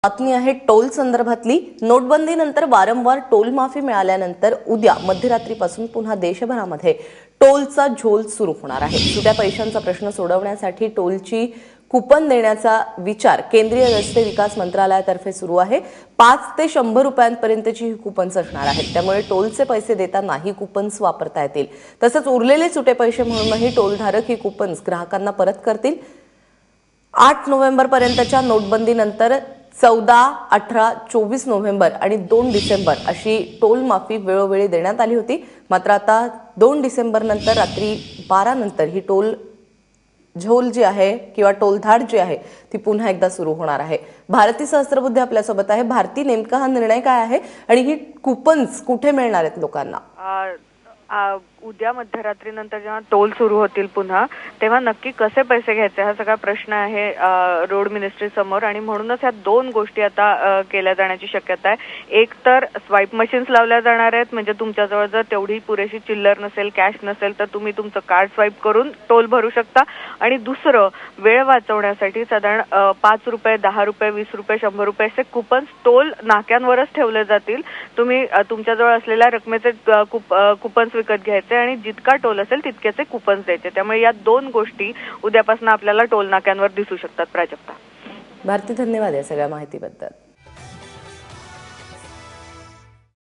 बातमी आहे टोल संदर्भातली। नोटबंदीनंतर वारंवार टोल माफी मिळाल्यानंतर उद्या मध्यरात्रीपासून पुन्हा देशभरामध्ये टोलचा झोल सुरू होणार आहे। सुट्या पैशांचा प्रश्न सोडवण्यासाठी टोलची कुपन देण्याचा विचार केंद्रीय रस्ते विकास मंत्रालयातर्फे सुरू आहे। 5 ते 100 रुपयांपर्यंतची ही कुपन्स असणार आहेत। त्यामुळे टोलचे पैसे देताना ही कुपन्स वापरता येतील। तसंच उरलेले सुटे पैसे म्हणूनही टोलधारक ही कुपन्स ग्राहकांना परत करतील। 8 नोव्हेंबरपर्यंतच्या नोटबंदीनंतर 14, 18, 24 नोव्हेंबर आणि 2 डिसेंबर अशी टोल माफी वेळोवेळी देण्यात आली होती। मात्र आता 2 डिसेंबर नंतर रात्री 12 नंतर ही टोल झोल जी आहे किंवा टोलधाड जी आहे ती पुन्हा एकदा सुरू होणार आहे। भारती सहस्त्रबुद्धे आपल्यासोबत आहे। भारती, नेमका हा निर्णय काय आहे आणि ही कुपन्स कुठे मिळणार आहेत लोकांना? उद्या मध्यरात्रीनंतर जेव्हा टोल सुरू होतील पुन्हा, तेव्हा नक्की कसे पैसे घ्यायचे हा सगळा प्रश्न आहे रोड मिनिस्ट्री समोर। आणि म्हणूनच ह्या दोन गोष्टी आता केल्या जाण्याची शक्यता आहे। एक तर स्वाईप मशीन्स लावल्या जाणार आहेत, म्हणजे तुमच्याजवळ जर तेवढी पुरेशी चिल्लर नसेल, कॅश नसेल, तर तुम्ही तुमचं कार्ड स्वाईप करून टोल भरू शकता। आणि दुसरं, वेळ वाचवण्यासाठी साधारण 5 रुपये, 10 रुपये, 20 रुपये, 100 रुपये असे कुपन्स टोल नाक्यांवरच ठेवले जातील। तुम्ही तुमच्याजवळ असलेल्या रकमेचे कुपन्स विकत घ्यायचे आणि जितका टोल असेल तितकेचे कुपन्स द्यायचे। त्यामुळे या दोन गोष्टी उद्यापासून आपल्याला टोल नाक्यांवर दिसू शकतात। प्राजक्ता, भारती, धन्यवाद या सगळ्या माहितीबद्दल।